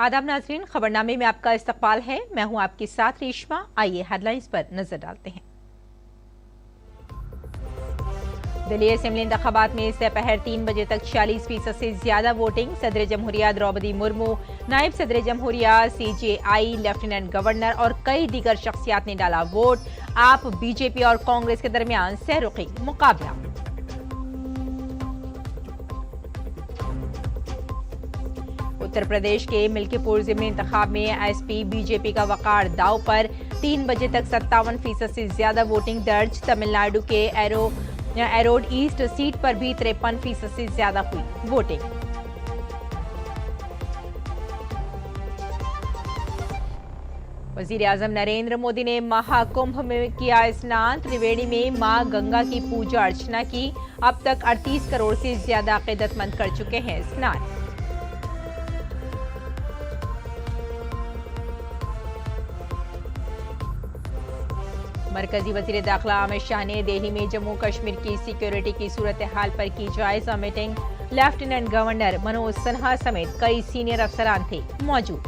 आदाब नाज़रीन, खबरनामे में आपका इस्तकबाल है। मैं हूं आपके साथ रेशमा। आइए हेडलाइंस पर नजर डालते हैं। दिल्ली असेंबली इंतखाबात में दोपहर 3 बजे तक 46% से ज्यादा वोटिंग। सदर जमहूरिया द्रौपदी मुर्मू, नायब सदर जमहूरिया, CJI, लेफ्टिनेंट गवर्नर और कई दीगर शख्सियात ने डाला वोट। आप बीजेपी और कांग्रेस के दरमियान सहरुखी मुकाबला। उत्तर प्रदेश के मिल्कीपुर ज़िमनी इंतखाब में एसपी बीजेपी का वकार दांव पर। 3 बजे तक 57% से ज्यादा वोटिंग दर्ज। तमिलनाडु के एरोड ईस्ट सीट पर भी 53% से ज्यादा हुई वोटिंग। वजीर आजम नरेंद्र मोदी ने महाकुंभ में किया स्नान। त्रिवेणी में मां गंगा की पूजा अर्चना की। अब तक 38 करोड़ से ज्यादा अकीदतमंद कर चुके हैं स्नान। मरकजी वजीर दाखिला अमित शाह ने दिल्ली में जम्मू कश्मीर की सिक्योरिटी की सूरत हाल पर की जायजा meeting. Lieutenant governor Manoj Sinha समेत कई सीनियर अफसरान थे मौजूद।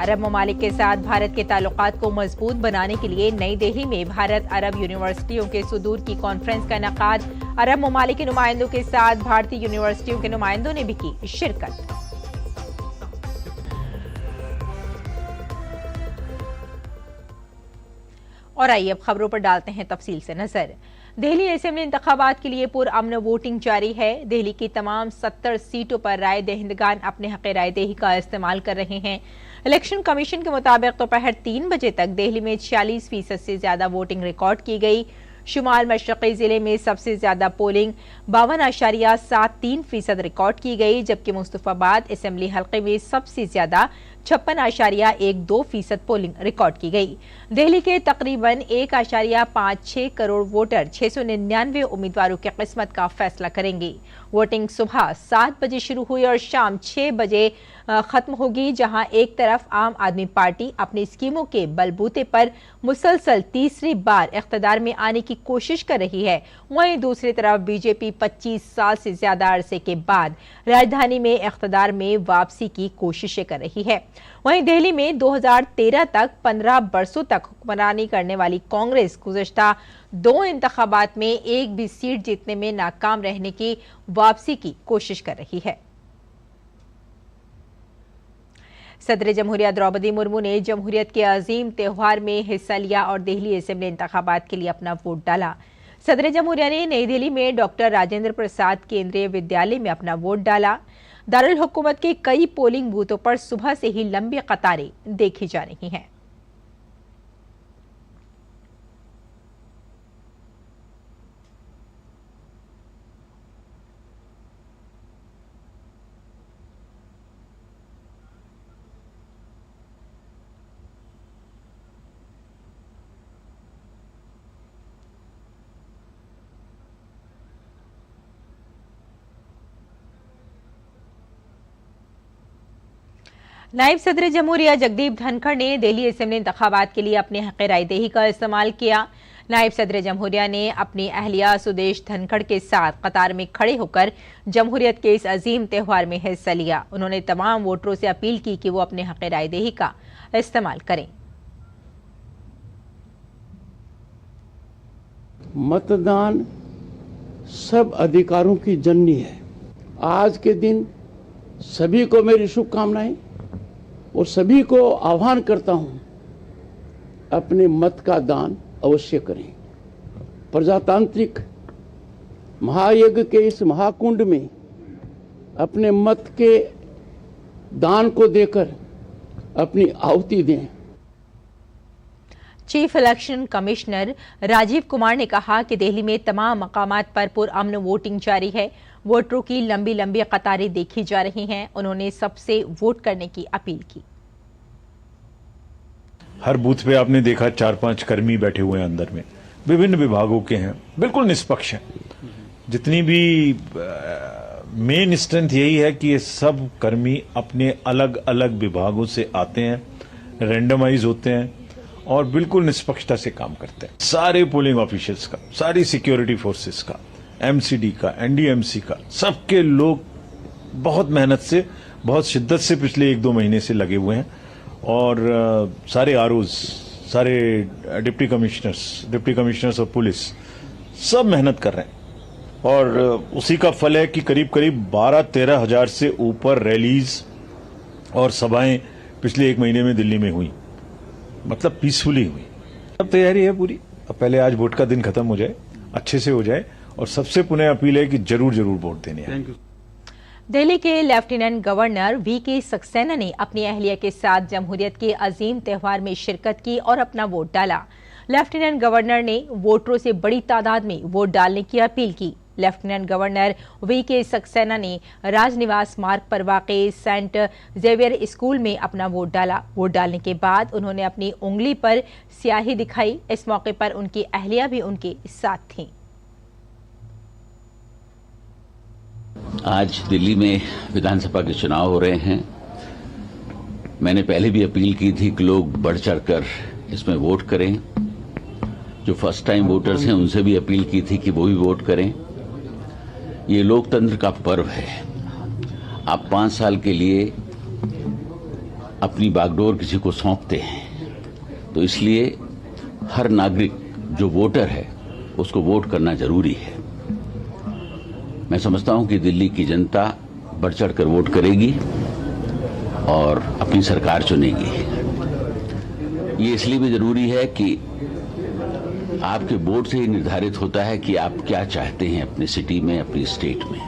अरब ममालिक के साथ भारत के ताल्लुकात को मजबूत बनाने के लिए नई दिल्ली में भारत अरब यूनिवर्सिटियों के सुदूर की कॉन्फ्रेंस का इनेकाद। अरब ममालिक के नुमाइंदों के साथ भारतीय यूनिवर्सिटियों के नुमाइंदों ने भी की शिरकत। और आइए अब खबरों पर डालते हैं तफसील से नजर। दिल्ली असेंबली इंतखाबात के लिए पुरअमन वोटिंग जारी है। दिल्ली की तमाम 70 सीटों पर राय दहिंदगान अपने हक राय दही का इस्तेमाल कर रहे हैं। इलेक्शन कमीशन के मुताबिक दोपहर 3 बजे तक दिल्ली में 46% से ज्यादा वोटिंग रिकॉर्ड की गई। शुमाल मशरक़ी जिले में सबसे ज्यादा पोलिंग 52.73% रिकॉर्ड की गई, जबकि मुस्तफाबाद असेंबली हल्के में सबसे ज्यादा 56.12% पोलिंग रिकॉर्ड की गई। दिल्ली के तकरीबन 1.56 करोड़ वोटर 699 उम्मीदवारों की किस्मत का फैसला करेंगे। वोटिंग सुबह 7 बजे शुरू हुई और शाम 6 बजे खत्म होगी, जहां एक तरफ आम आदमी पार्टी अपनी स्कीमों के बलबूते पर मुसलसल तीसरी बार इख्तिदार में आने की कोशिश कर रही है, वहीं दूसरी तरफ बीजेपी 25 साल से ज्यादा अरसे के बाद राजधानी में इख्तिदार में वापसी की कोशिशें कर रही है। वहीं दिल्ली में 2013 तक 15 बरसों तक हुक्मरानी करने वाली कांग्रेस गुज़श्ता 2 इंतखाबात में एक भी सीट जीतने में नाकाम रहने की वापसी की कोशिश कर रही है। सदर जमहूरिया द्रौपदी मुर्मू ने जमहूरियत के अजीम त्योहार में हिस्सा लिया और दिल्ली असेंबली इंतखाबात के लिए अपना वोट डाला। सदर जमहूरिया ने नई दिल्ली में डॉक्टर राजेंद्र प्रसाद केंद्रीय विद्यालय में अपना वोट डाला। दारुल हुकूमत के कई पोलिंग बूथों पर सुबह से ही लंबी कतारें देखी जा रही हैं। नायब सदर जमहूरिया जगदीप धनखड़ ने दिल्ली असेंबली इंतखाबात के लिए अपने हक राय दही का इस्तेमाल किया। नायब सदर जमहूरिया ने अपनी अहलिया सुदेश धनखड़ के साथ कतार में खड़े होकर जमहूरियत के इस अजीम त्योहार में हिस्सा लिया। उन्होंने तमाम वोटरों से अपील की कि वो अपने हक राय दही का इस्तेमाल करें। मतदान सब अधिकारों की जननी है। आज के दिन सभी को मेरी शुभकामनाएं और सभी को आह्वान करता हूं, अपने मत का दान अवश्य करें। प्रजातांत्रिक महायज्ञ के इस महाकुंड में अपने मत के दान को देकर अपनी आहुति दें। Chief election commissioner Rajiv Kumar ने कहा कि दिल्ली में तमाम मकामात पर पुरअमन वोटिंग जारी है। वोटरों की लंबी लंबी कतारें देखी जा रही हैं। उन्होंने सबसे वोट करने की अपील की। हर बूथ पे आपने देखा 4-5 कर्मी बैठे हुए हैं अंदर में, विभिन्न विभागों के हैं, बिल्कुल निष्पक्ष हैं। जितनी भी मेन स्ट्रेंथ यही है कि ये सब कर्मी अपने अलग अलग विभागों से आते हैं, रैंडमाइज होते हैं और बिल्कुल निष्पक्षता से काम करते हैं। सारे पोलिंग ऑफिशियल्स का, सारी सिक्योरिटी फोर्सेस का एमसीडी का, एनडीएमसी का, सबके लोग बहुत मेहनत से, बहुत शिद्दत से पिछले 1-2 महीने से लगे हुए हैं और सारे आरओज, सारे डिप्टी कमिश्नर्स और पुलिस सब मेहनत कर रहे हैं और उसी का फल है कि करीब 12-13 हजार से ऊपर रैलीज और सभाएं पिछले 1 महीने में दिल्ली में हुई, मतलब पीसफुली हुई। अब तैयारी है पूरी। अब पहले आज वोट का दिन खत्म हो जाए, अच्छे से हो जाए और सबसे पुनः अपील है कि जरूर वोट देने आए। दिल्ली के लेफ्टिनेंट गवर्नर वीके सक्सेना ने अपनी अहलिया के साथ जमहूरियत के अजीम त्यौहार में शिरकत की और अपना वोट डाला। लेफ्टिनेंट गवर्नर ने वोटरों से बड़ी तादाद में वोट डालने की अपील की। लेफ्टिनेंट गवर्नर वीके सक्सेना ने राजनिवास मार्ग पर वाक़े सेंट जेवियर स्कूल में अपना वोट डाला। वोट डालने के बाद उन्होंने अपनी उंगली पर स्याही दिखाई। इस मौके पर उनकी अहलिया भी उनके साथ थीं। आज दिल्ली में विधानसभा के चुनाव हो रहे हैं। मैंने पहले भी अपील की थी कि लोग बढ़ चढ़कर इसमें वोट करें। जो फर्स्ट टाइम वोटर्स हैं उनसे भी अपील की थी कि वो भी वोट करें। ये लोकतंत्र का पर्व है। आप 5 साल के लिए अपनी बागडोर किसी को सौंपते हैं, तो इसलिए हर नागरिक जो वोटर है उसको वोट करना जरूरी है। मैं समझता हूं कि दिल्ली की जनता बढ़ चढ़कर वोट करेगी और अपनी सरकार चुनेगी। ये इसलिए भी जरूरी है कि आपके वोट से ही निर्धारित होता है कि आप क्या चाहते हैं अपनी सिटी में, अपनी स्टेट में।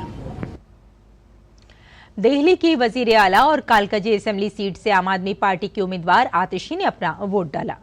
दिल्ली की वजीर आला और कालकाजी असेंबली सीट से आम आदमी पार्टी के उम्मीदवार आतिशी ने अपना वोट डाला।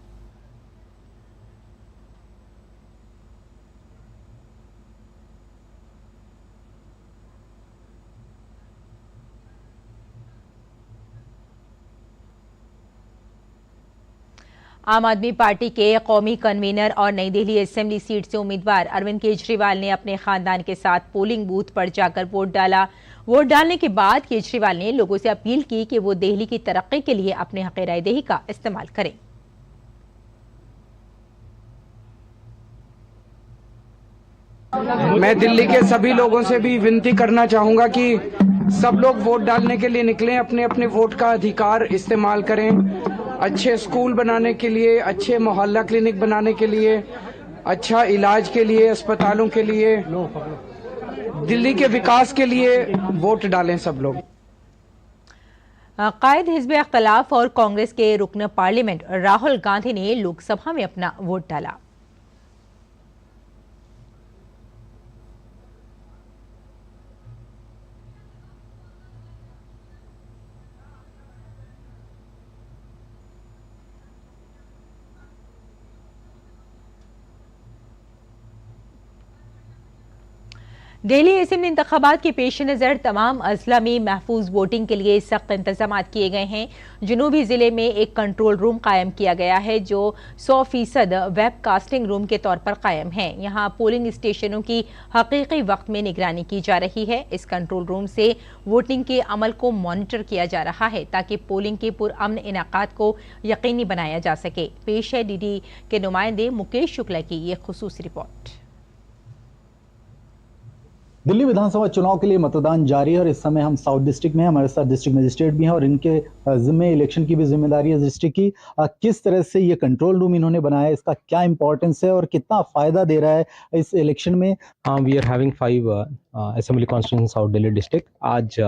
आम आदमी पार्टी के कौमी कन्वीनर और नई दिल्ली असेंबली सीट से उम्मीदवार अरविंद केजरीवाल ने अपने खानदान के साथ पोलिंग बूथ पर जाकर वोट डाला। वोट डालने के बाद केजरीवाल ने लोगों से अपील की कि वो दिल्ली की तरक्की के लिए अपने हक़ रायदही का इस्तेमाल करें। मैं दिल्ली के सभी लोगों से भी विनती करना चाहूंगा कि सब लोग वोट डालने के लिए निकलें, अपने अपने वोट का अधिकार इस्तेमाल करें। अच्छे स्कूल बनाने के लिए, अच्छे मोहल्ला क्लिनिक बनाने के लिए, अच्छा इलाज के लिए, अस्पतालों के लिए, दिल्ली के विकास के लिए वोट डालें सब लोग। कायद हिज़्ब इख्तिलाफ और कांग्रेस के रुकन पार्लियामेंट राहुल गांधी ने लोकसभा में अपना वोट डाला। दिल्ली असेंबली इंतखाबात के पेश नज़र तमाम अजला में महफूज वोटिंग के लिए सख्त इंतजाम किए गए हैं। जनूबी जिले में एक कंट्रोल रूम कायम किया गया है जो 100% वेब कास्टिंग रूम के तौर पर कायम है। यहाँ पोलिंग स्टेशनों की हकीकी वक्त में निगरानी की जा रही है। इस कंट्रोल रूम से वोटिंग के अमल को मॉनिटर किया जा रहा है ताकि पोलिंग के पुरअमन इनाकात को यकीनी बनाया जा सके। पेश है डीडी के नुमाइंदे मुकेश शुक्ला की ये खुसूसी रिपोर्ट। दिल्ली विधानसभा चुनाव के लिए मतदान जारी है और इस समय हम साउथ डिस्ट्रिक्ट में हैं। हमारे साथ डिस्ट्रिक्ट मजिस्ट्रेट भी हैं और इनके जिम्मे इलेक्शन की भी जिम्मेदारी है डिस्ट्रिक्ट की। किस तरह से ये कंट्रोल रूम इन्होंने बनाया है, इसका क्या इंपॉर्टेंस है और कितना फायदा दे रहा है इस इलेक्शन में? We are having 5 assembly constitution south Delhi district. आज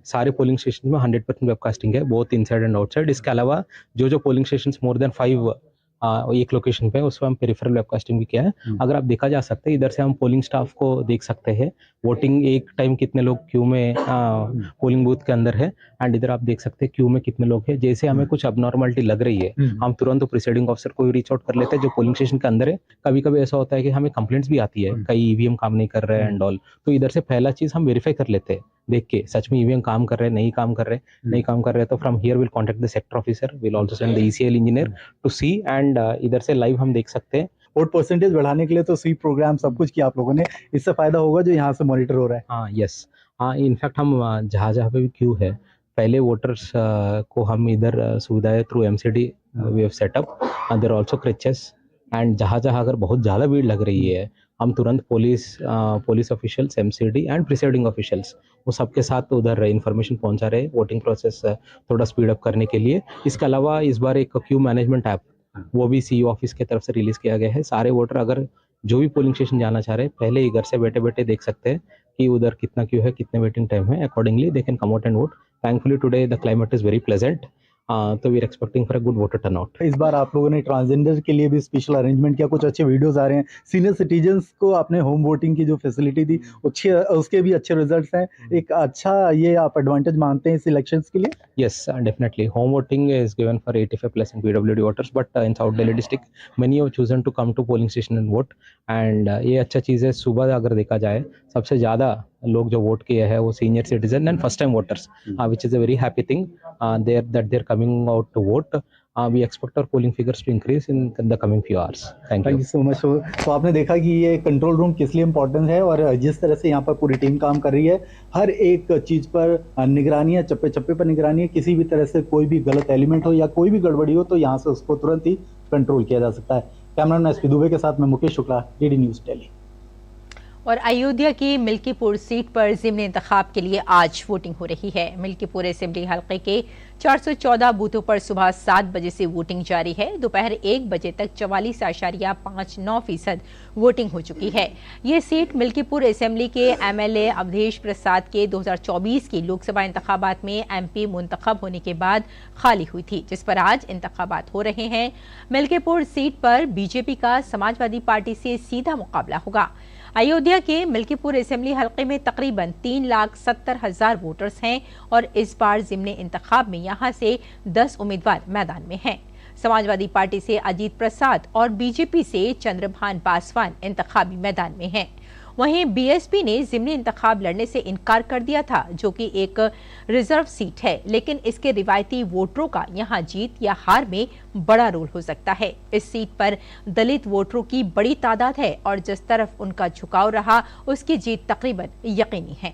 सारे पोलिंग स्टेशन में 100% वेबकास्टिंग है, बोथ इनसाइड एंड आउटसाइड। इसके अलावा जो पोलिंग स्टेशन मोर देन 5 एक लोकेशन पे उसमें हम पेरिफेरल वेबकास्टिंग भी किया है। अगर आप देखा जा सकता है, इधर से हम पोलिंग स्टाफ को देख सकते हैं वोटिंग एक टाइम कितने लोग क्यू में पोलिंग बूथ के अंदर है, एंड इधर आप देख सकते हैं क्यू में कितने लोग हैं। जैसे हमें कुछ अबनॉर्मलिटी लग रही है हम तुरंत प्रिसाइडिंग ऑफिसर को रीच आउट कर लेते हैं जो पोलिंग स्टेशन के अंदर है। कभी कभी ऐसा होता है कि हमें कंप्लेंट्स भी आती है, कई ईवीएम काम नहीं कर रहे हैं एंड ऑल, तो इधर से पहला चीज हम वेरीफाई कर लेते हैं देख के सच में ईवीएम काम कर रहे हैं, नहीं काम कर रहे तो from here will contact the sector officer, will also send the ECL engineer to see, and इधर से लाइव हम देख सकते हैं। वोट परसेंटेज बढ़ाने के लिए तो स्वीप प्रोग्राम सब कुछ किया आप लोगों ने, इससे फायदा होगा जो यहाँ से मॉनिटर हो रहा है? हाँ, यस, हाँ, इनफैक्ट हम जहाँ पे भी क्यू है पहले वोटर्स को हम इधर सुविधाएं through MCD we have set up, there also creches, and जहाँ अगर बहुत ज़्यादा भीड़ लग रही है हम तुरंत police officials, MCD and presiding officials वो सबके साथ उधर इंफॉर्मेशन पहुंचा रहे वोटिंग प्रोसेस थोड़ा स्पीड अप करने के लिए। इसके अलावा इस बार एक क्यू मैनेजमेंट ऐप वो भी सीईओ ऑफिस की तरफ से रिलीज किया गया है। सारे वोटर अगर जो भी पोलिंग स्टेशन जाना चाह रहे हैं पहले ही घर से बैठे बैठे देख सकते हैं कि उधर कितना क्यू है, कितने वेटिंग टाइम है। Accordingly they can come out and vote. Thankfully today the climate is very pleasant, तो we are expecting for a good voter turnout. इस बार आप लोगों ने ट्रांसजेंडर के लिए भी स्पेशल अरेंजमेंट किया, कुछ अच्छे वीडियोस आ रहे हैं। सीनियर सिटीजन्स को आपने होम वोटिंग की जो फैसिलिटी दी उसके भी अच्छे रिजल्ट्स हैं। एक अच्छा ये आप एडवांटेज मानते हैं इस इलेक्शंस के लिए? Yes, definitely. Home voting is given for 85% PWD voters, but in South Delhi district, many have chosen to come to polling station and vote. And ये अच्छा चीज़ है। सुबह अगर देखा जाए सबसे ज़्यादा लोग जो वोट किए हैं वो senior citizen and first time voters, which is a very happy thing. They're coming out to vote. We expect our polling figures to increase in the coming few hours. Thank you. Thank you so much. तो आपने देखा कि ये control room किस लिए important है और जिस तरह से यहाँ पर पूरी टीम काम कर रही है, हर एक चीज़ पर निगरानी है, चप्पे चप्पे पर निगरानी है। किसी भी तरह से कोई भी गलत एलिमेंट हो या कोई भी गड़बड़ी हो तो यहाँ से उसको तुरंत ही कंट्रोल किया जा सकता है। कैमरामैन एसपी दुबे के साथ मैं मुकेश शुक्ला, डीडी न्यूज़ दिल्ली। और अयोध्या की मिल्कीपुर सीट पर ज़िमनी इंतखाब के लिए आज वोटिंग हो रही है। मिल्कीपुर असेंबली हल्के के 414 बूथों पर सुबह 7 बजे से वोटिंग जारी है। दोपहर 1 बजे तक 44.59% वोटिंग हो चुकी है। ये सीट मिल्कीपुर असेंबली के एमएलए अवधेश प्रसाद के 2024 की लोकसभा इंतखाबात में एमपी मुंतखब होने के बाद खाली हुई थी, जिस पर आज इंतखाबात हो रहे हैं। मिल्कीपुर सीट पर बीजेपी का समाजवादी पार्टी से सीधा मुकाबला होगा। अयोध्या के मिल्कीपुर असेंबली हल्के में तकरीबन 3,70,000 वोटर्स हैं और इस बार ज़िमनी इंतखाब में यहां से 10 उम्मीदवार मैदान में हैं। समाजवादी पार्टी से अजीत प्रसाद और बीजेपी से चंद्रभान पासवान इंतखाबी मैदान में हैं। वहीं बीएसपी ने ज़िमनी इंतखाब लड़ने से इनकार कर दिया था, जो कि एक रिजर्व सीट है, लेकिन इसके रिवायती वोटरों का यहां जीत या हार में बड़ा रोल हो सकता है। इस सीट पर दलित वोटरों की बड़ी तादाद है और जिस तरफ उनका झुकाव रहा उसकी जीत तकरीबन यकीनी है।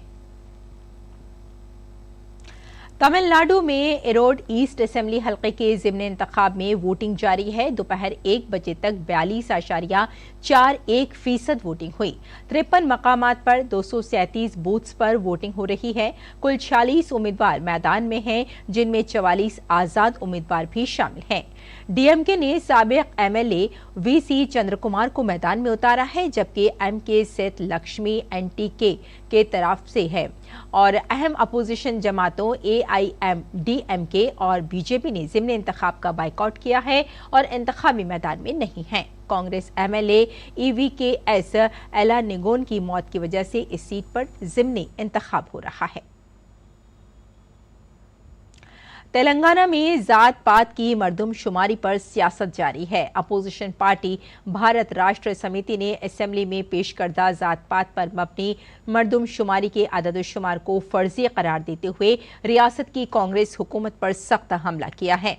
तमिलनाडु में इरोड ईस्ट असेंबली हल्के के ज़िमनी इंतखाब में वोटिंग जारी है। दोपहर 1 बजे तक 42.41% वोटिंग हुई। 53 मकामात पर 237 बूथ्स पर वोटिंग हो रही है। कुल 46 उम्मीदवार मैदान में हैं, जिनमें 44 आजाद उम्मीदवार भी शामिल हैं। डीएमके ने साबिक एमएलए वीसी चंद्र कुमार को मैदान में उतारा है, जबकि एमके सेठ लक्ष्मी एनटीके के तरफ से है और अहम अपोजिशन जमातों एआईएमडीएमके और बीजेपी ने ज़िमनी इंतखाब का बाइकआउट किया है और इंतखाबी मैदान में नहीं है। कांग्रेस एमएलए ईवीकेएस एलानिगोन की मौत की वजह से इस सीट पर ज़िमनी इंतखाब हो रहा है। तेलंगाना में जात पात की मर्दमशुमारी पर सियासत जारी है। अपोजिशन पार्टी भारत राष्ट्र समिति ने असेंबली में पेश करदा जात पात पर मबनी मर्दमशुमारी के अददशुमार को फर्जी करार देते हुए रियासत की कांग्रेस हुकूमत पर सख्त हमला किया है।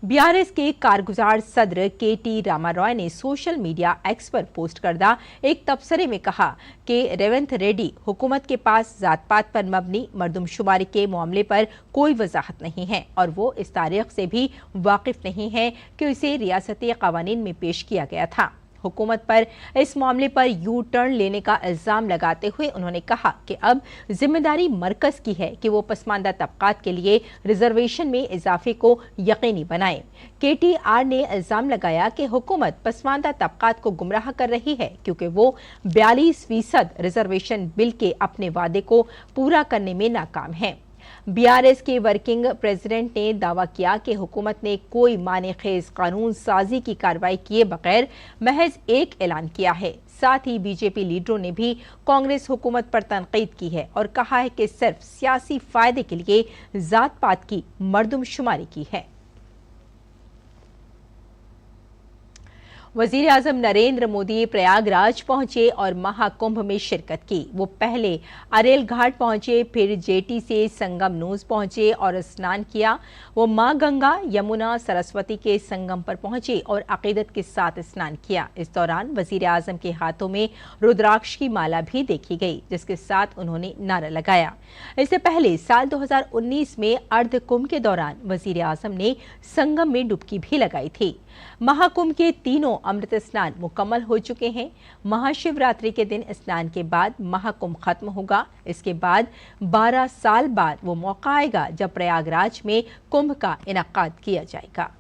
बीआरएस के कारगुजार सदर केटी रामा रॉय ने सोशल मीडिया एक्स पर पोस्ट करदा एक तबसरे में कहा कि रेवंत रेड्डी हुकूमत के पास जात पात पर मबनी मर्दमशुमारी के मामले पर कोई वजाहत नहीं है और वो इस तारीख से भी वाकिफ नहीं है कि इसे रियासती कवानीन में पेश किया गया था। हुकूमत पर इस मामले पर यू टर्न लेने का इल्जाम लगाते हुए उन्होंने कहा कि अब जिम्मेदारी मरकज की है कि वो पसमानदा तबकात के लिए रिजर्वेशन में इजाफे को यकीनी बनाए। केटीआर ने इल्जाम लगाया कि हुकूमत पसमानदा तबकात को गुमराह कर रही है क्योंकि वो 42% रिजर्वेशन बिल के अपने वादे को पूरा करने में नाकाम है। बीआरएस के वर्किंग प्रेसिडेंट ने दावा किया कि हुकूमत ने कोई मानेखेज कानून साजी की कार्रवाई किए बगैर महज एक ऐलान किया है। साथ ही बीजेपी लीडरों ने भी कांग्रेस हुकूमत पर तनकीद की है और कहा है कि सिर्फ सियासी फायदे के लिए जात पात की मर्दमशुमारी की है। वजीर आजम नरेंद्र मोदी प्रयागराज पहुंचे और महाकुंभ में शिरकत की। वो पहले अरेल घाट पहुंचे, फिर जेटी से संगम नूज पहुंचे और स्नान किया। वो मां गंगा, यमुना, सरस्वती के संगम पर पहुंचे और अकीदत के साथ स्नान किया। इस दौरान वजीर आजम के हाथों में रुद्राक्ष की माला भी देखी गई, जिसके साथ उन्होंने नारा लगाया। इससे पहले साल 2019 में अर्ध कुंभ के दौरान वजीर आजम ने संगम में डुबकी भी लगाई थी। महाकुंभ के तीनों अमृत स्नान मुकम्मल हो चुके हैं। महाशिवरात्रि के दिन स्नान के बाद महाकुंभ खत्म होगा। इसके बाद 12 साल बाद वो मौका आएगा जब प्रयागराज में कुंभ का इनेकाद किया जाएगा।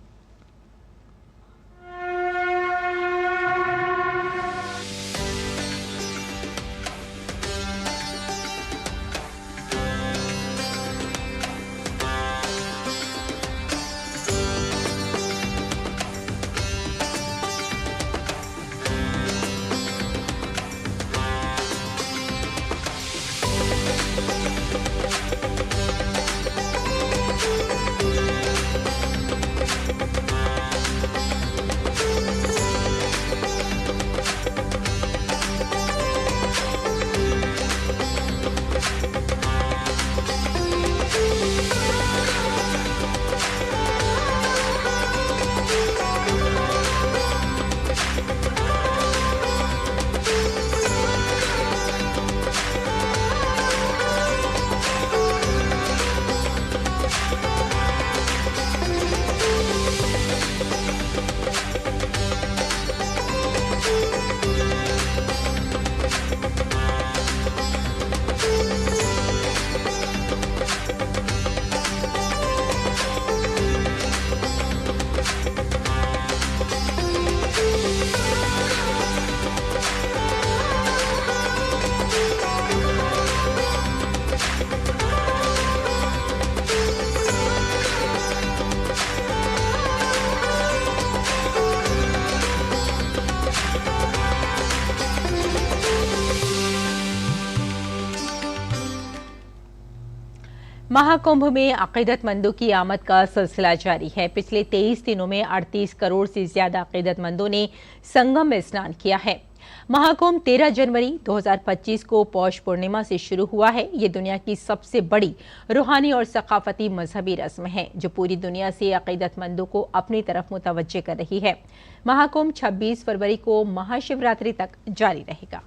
महाकुंभ में अकीदतमंदों की आमद का सिलसिला जारी है। पिछले 23 दिनों में 38 करोड़ से ज्यादा अकीदतमंदों ने संगम में स्नान किया है। महाकुंभ 13 जनवरी 2025 को पौष पूर्णिमा से शुरू हुआ है। ये दुनिया की सबसे बड़ी रूहानी और सकाफती मजहबी रस्म है जो पूरी दुनिया से अकीदतमंदों को अपनी तरफ मुतवज्जे कर रही है। महाकुंभ 26 फरवरी को महाशिवरात्रि तक जारी रहेगा।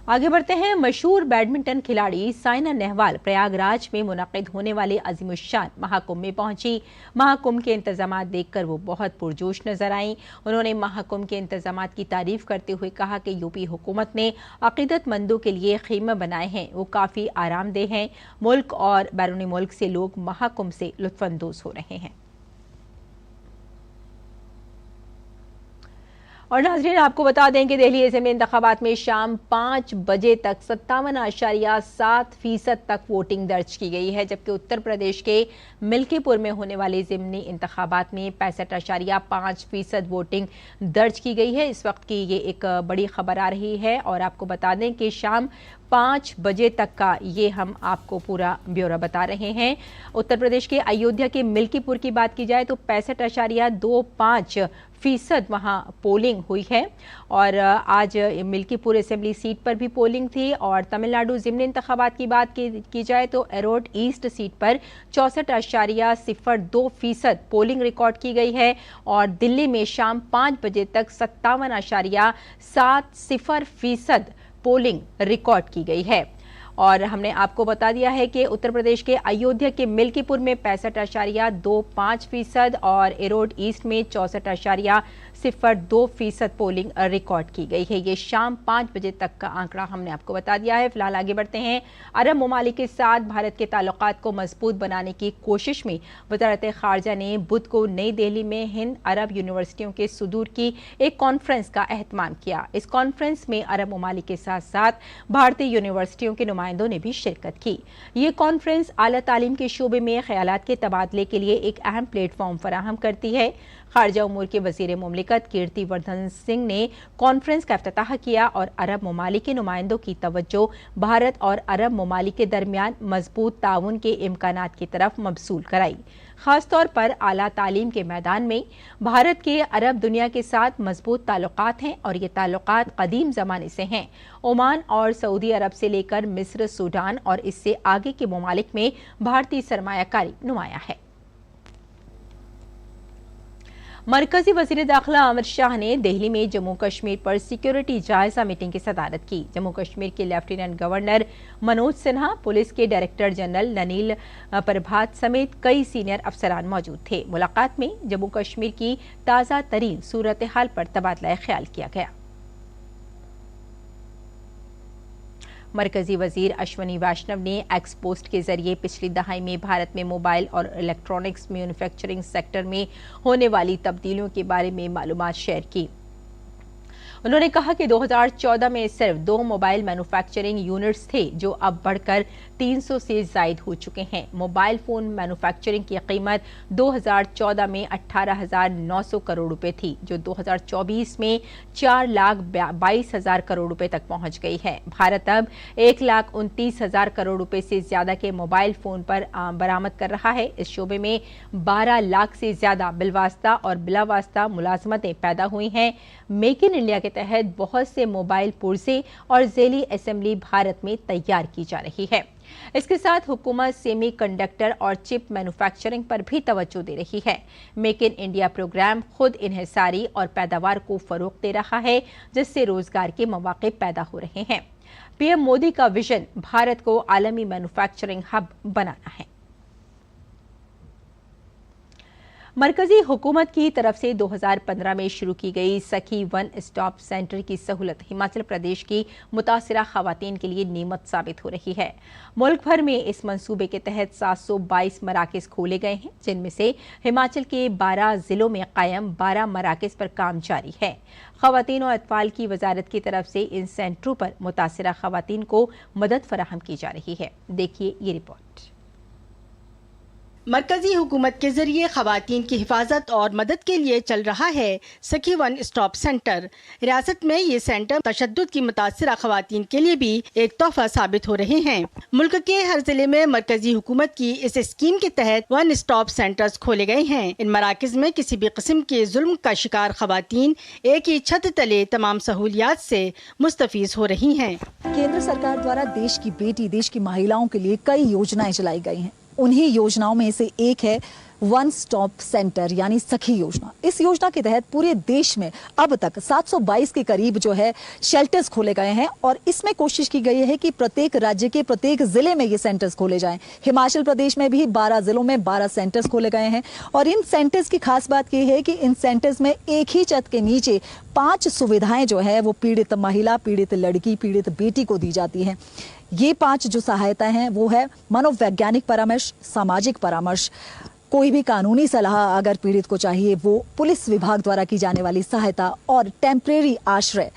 आगे बढ़ते हैं। मशहूर बैडमिंटन खिलाड़ी साइना नेहवाल प्रयागराज में मुनक़िद होने वाले अज़ीमुश्शान महाकुंभ में पहुंची। महाकुंभ के इंतजामात देखकर वो बहुत पुरजोश नजर आईं। उन्होंने महाकुंभ के इंतजामात की तारीफ करते हुए कहा कि यूपी हुकूमत ने अक़ीदतमंदों के लिए ख़ीमे बनाए हैं, वो काफ़ी आरामदेह हैं। मुल्क और बैरूनी मुल्क से लोग महाकुंभ से लुत्फ़अंदोज़ हो रहे हैं। और नाज़रीन, आपको बता दें कि दिल्ली असेंबली इंतखाबात में शाम 5 बजे तक 57.7% तक वोटिंग दर्ज की गई है, जबकि उत्तर प्रदेश के मिल्कीपुर में होने वाले ज़िमनी इंतखाबात में 65.5% वोटिंग दर्ज की गई है। इस वक्त की ये एक बड़ी खबर आ रही है और आपको बता दें कि शाम 5 बजे तक का ये हम आपको पूरा ब्यौरा बता रहे हैं। उत्तर प्रदेश के अयोध्या के मिल्कीपुर की बात की जाए तो 65.25% वहाँ पोलिंग हुई है और आज मिल्कीपुर असेंबली सीट पर भी पोलिंग थी। और तमिलनाडु ज़िमनी इंतखाबात की बात की जाए तो एरोड ईस्ट सीट पर 64.02% पोलिंग रिकॉर्ड की गई है और दिल्ली में शाम 5 बजे तक 57.70% पोलिंग रिकॉर्ड की गई है। और हमने आपको बता दिया है कि उत्तर प्रदेश के अयोध्या के मिल्कीपुर में 65.25% और एरोड ईस्ट में 64.02% पोलिंग रिकॉर्ड की गई है। ये शाम 5 बजे तक का आंकड़ा हमने आपको बता दिया है। फिलहाल आगे बढ़ते हैं। अरब ममालिक के साथ भारत के ताल्लुकात को मजबूत बनाने की कोशिश में वज़ारत ख़ारजा ने बुध को नई दिल्ली में हिंद अरब यूनिवर्सिटियों के सुदूर की एक कॉन्फ्रेंस का एहतमाम किया। इस कॉन्फ्रेंस में अरब ममालिक के साथ साथ भारतीय यूनिवर्सिटियों के नुमाइंदों ने भी शिरकत की। ये कॉन्फ्रेंस आला तालीम के शोबे में ख्यालात के तबादले के लिए एक अहम प्लेटफॉर्म फराहम करती है। खारजा उमूर के वज़ीर मुमलिकत कीर्ति वर्धन सिंह ने कॉन्फ्रेंस का इफ्तिताह किया और अरब ममालिक के नुमाइंदों की तवज्जो भारत और अरब ममालिक के दरमियान मजबूत ताउन के इम्कानात की तरफ मबसूल कराई। खासतौर पर आला तालीम के मैदान में भारत के अरब दुनिया के साथ मजबूत ताल्लुकात हैं और ये ताल्लुकात कदीम ज़माने से हैं। ओमान और सऊदी अरब से लेकर मिस्र, सूडान और इससे आगे के ममालिक में भारतीय सरमायाकारी नुमाया है। मरकजी वजीर दाखिला अमित शाह ने दिल्ली में जम्मू कश्मीर पर सिक्योरिटी जायजा मीटिंग की सदारत की। जम्मू कश्मीर के lieutenant governor Manoj Sinha, police के डायरेक्टर जनरल ननील प्रभात समेत कई सीनियर अफसरान मौजूद थे। मुलाकात में जम्मू कश्मीर की ताज़ा तरीन सूरत हाल पर तबादला ख्याल किया गया। मरकजी वजीर अश्वनी वैष्णव ने एक्स पोस्ट के जरिए पिछली दहाई में भारत में मोबाइल और इलेक्ट्रॉनिक्स मैन्युफैक्चरिंग सेक्टर में होने वाली तब्दीलियों के बारे में मालूमात शेयर की। उन्होंने कहा कि 2014 में सिर्फ 2 मोबाइल मैन्युफैक्चरिंग यूनिट्स थे, जो अब बढ़कर 300 से जायद हो चुके हैं। मोबाइल फोन मैन्युफैक्चरिंग की कीमत 2014 में 18,900 करोड़ रुपए थी, जो 2024 में 4,22,000 करोड़ रुपए तक पहुंच गई है। भारत अब 1,29,000 करोड़ रुपए से ज्यादा के मोबाइल फोन पर बरामद कर रहा है। इस शोबे में 12 लाख से ज्यादा बिलवास्ता और बिलावास्ता मुलाजमतें पैदा हुई हैं। मेक इन इंडिया के तहत बहुत से मोबाइल पुर्जे और जेली असेंबली भारत में तैयार की जा रही है। इसके साथ हुकूमत सेमी कंडक्टर और चिप मैन्युफैक्चरिंग पर भी तवज्जो दे रही है। मेक इन इंडिया प्रोग्राम खुद इन्हिसारी और पैदावार को फरोग दे रहा है, जिससे रोजगार के मौके पैदा हो रहे हैं। पीएम मोदी का विजन भारत को आलमी मैन्युफैक्चरिंग हब बनाना है। मरकजी हुकूमत की तरफ से 2015 में शुरू की गई सखी वन स्टॉप सेंटर की सहूलत हिमाचल प्रदेश की मुतासिरा खवातीन के लिए नेमत साबित हो रही है। मुल्क भर में इस मंसूबे के तहत 722 मराकज खोले गए हैं, जिनमें से हिमाचल के 12 जिलों में कायम 12 मराकज पर काम जारी है। खवातीन और अतफाल की वजारत की तरफ से इन सेंटरों पर मुतासिरा खवातीन को मदद फराहम की जा रही है। देखिए ये रिपोर्ट। मरकजी हुकूमत के जरिए खवातीन की हिफाजत और मदद के लिए चल रहा है सखी वन स्टॉप सेंटर। रियासत में ये सेंटर तशद्दुद की मुतासिरा खवातीन के लिए भी एक तोहफा साबित हो रहे हैं। मुल्क के हर जिले में मरकजी हुकूमत की इस स्कीम के तहत वन स्टॉप सेंटर्स खोले गए हैं। इन मराकज में किसी भी किस्म के जुल्म का शिकार खवातीन एक ही छत तले तमाम सहूलियात से मुस्तफीज हो रही हैं। केंद्र सरकार द्वारा देश की बेटी, देश की महिलाओं के लिए कई योजनाएं चलाई गई हैं। उन्हीं योजनाओं में से एक है वन स्टॉप सेंटर यानी सखी योजना। इस योजना के तहत पूरे देश में अब तक 722 के करीब जो है शेल्टर्स खोले गए हैं और इसमें कोशिश की गई है कि प्रत्येक राज्य के प्रत्येक जिले में ये सेंटर्स खोले जाएं। हिमाचल प्रदेश में भी 12 जिलों में 12 सेंटर्स खोले गए हैं और इन सेंटर्स की खास बात यह है कि इन सेंटर्स में एक ही छत के नीचे 5 सुविधाएं जो है वो पीड़ित महिला, पीड़ित लड़की, पीड़ित बेटी को दी जाती हैं। ये 5 जो सहायता हैं वो है मनोवैज्ञानिक परामर्श, सामाजिक परामर्श, कोई भी कानूनी सलाह अगर पीड़ित को चाहिए वो, पुलिस विभाग द्वारा की जाने वाली सहायता और टेम्परेरी आश्रय।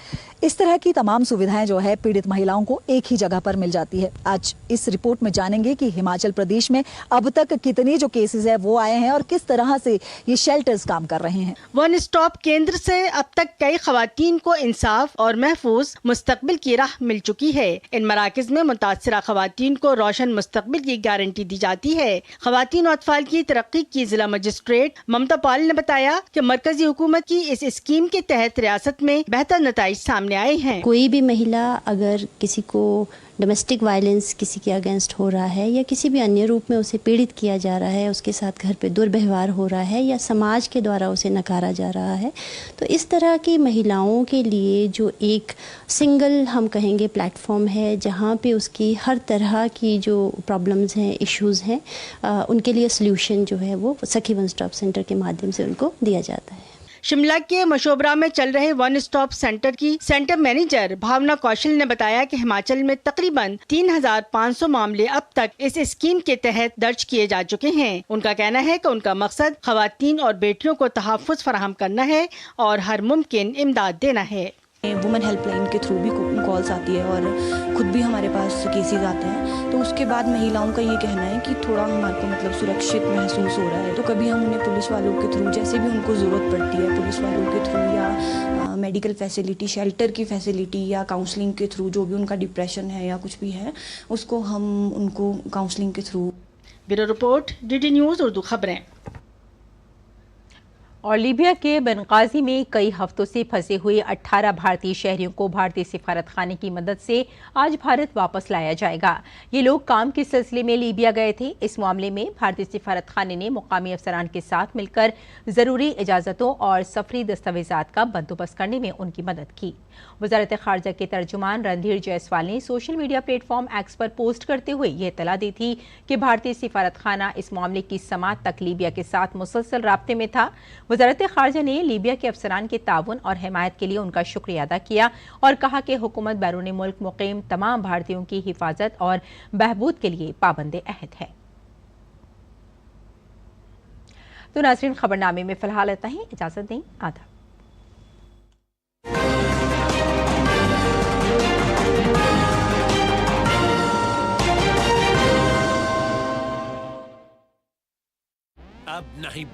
इस तरह की तमाम सुविधाएं जो है पीड़ित महिलाओं को एक ही जगह पर मिल जाती है। आज इस रिपोर्ट में जानेंगे कि हिमाचल प्रदेश में अब तक कितने जो केसेस है वो आए हैं और किस तरह से ये शेल्टर्स काम कर रहे हैं। वन स्टॉप केंद्र से अब तक कई खवातीन को इंसाफ और महफूज मुस्तकबिल की राह मिल चुकी है। इन मराकज में मुतासिरा खवातीन को रोशन मुस्तकबिल की गारंटी दी जाती है। खवातीन और अतफाल की तरक्की की जिला मजिस्ट्रेट ममता पाल ने बताया कि मरकजी हुकूमत की इस स्कीम के तहत रियासत में बेहतर नताइज सामने आए हैं। कोई भी महिला अगर किसी को डोमेस्टिक वायलेंस किसी के अगेंस्ट हो रहा है या किसी भी अन्य रूप में उसे पीड़ित किया जा रहा है, उसके साथ घर पे दुर्व्यवहार हो रहा है या समाज के द्वारा उसे नकारा जा रहा है, तो इस तरह की महिलाओं के लिए जो एक सिंगल हम कहेंगे प्लेटफॉर्म है जहाँ पे उसकी हर तरह की जो प्रॉब्लम्स हैं, इश्यूज़ हैं, उनके लिए सल्यूशन जो है वो सखी वन स्टॉप सेंटर के माध्यम से उनको दिया जाता है। शिमला के मशोबरा में चल रहे वन स्टॉप सेंटर की सेंटर मैनेजर भावना कौशल ने बताया कि हिमाचल में तकरीबन 3,500 मामले अब तक इस स्कीम के तहत दर्ज किए जा चुके हैं। उनका कहना है कि उनका मकसद खवातीन और बेटियों को तहफ़्फ़ुज़ फराहम करना है और हर मुमकिन इमदाद देना है। वुमेन हेल्पलाइन के थ्रू भी कॉल्स आती है और खुद भी हमारे पास केसेस आते हैं, तो उसके बाद महिलाओं का ये कहना है कि थोड़ा हमारे को मतलब सुरक्षित महसूस हो रहा है। तो कभी हम उन्हें पुलिस वालों के थ्रू, जैसे भी उनको ज़रूरत पड़ती है पुलिस वालों के थ्रू या मेडिकल फैसिलिटी, शेल्टर की फैसिलिटी या काउंसलिंग के थ्रू, जो भी उनका डिप्रेशन है या कुछ भी है उसको हम उनको काउंसलिंग के through. Bureau report, DD news Urdu खबरें। और लीबिया के बेनगाजी में कई हफ्तों से फंसे हुए 18 भारतीय शहरियों को भारतीय सिफारत खाने की मदद से आज भारत वापस लाया जाएगा। ये लोग काम के सिलसिले में लीबिया गए थे। इस मामले में भारतीय सिफारत खाने ने मुकामी अफसरान के साथ मिलकर जरूरी इजाजतों और सफरी दस्तावेजात का बंदोबस्त करने में उनकी मदद की। वजारत खारजा के तर्जुमान रणधीर जायसवाल ने सोशल मीडिया प्लेटफॉर्म एक्स पर पोस्ट करते हुए यह इत्तला दी थी कि भारतीय सिफारत खाना इस मामले की समाअत तक लीबिया के साथ मुसलसल राब्ते में था। वजारत खारजा ने लीबिया के अफसरान के ताउन और हिमायत के लिए उनका शुक्रिया अदा किया और कहा कि हुकूमत बैरून मुल्क मुकीम तमाम भारतीयों की हिफाजत और बहबूद के लिए पाबंद अहद है। तो नाज़रीन, खबरनामे में फिलहाल इतना ही। इजाजत दें। आदाब। अब नहीं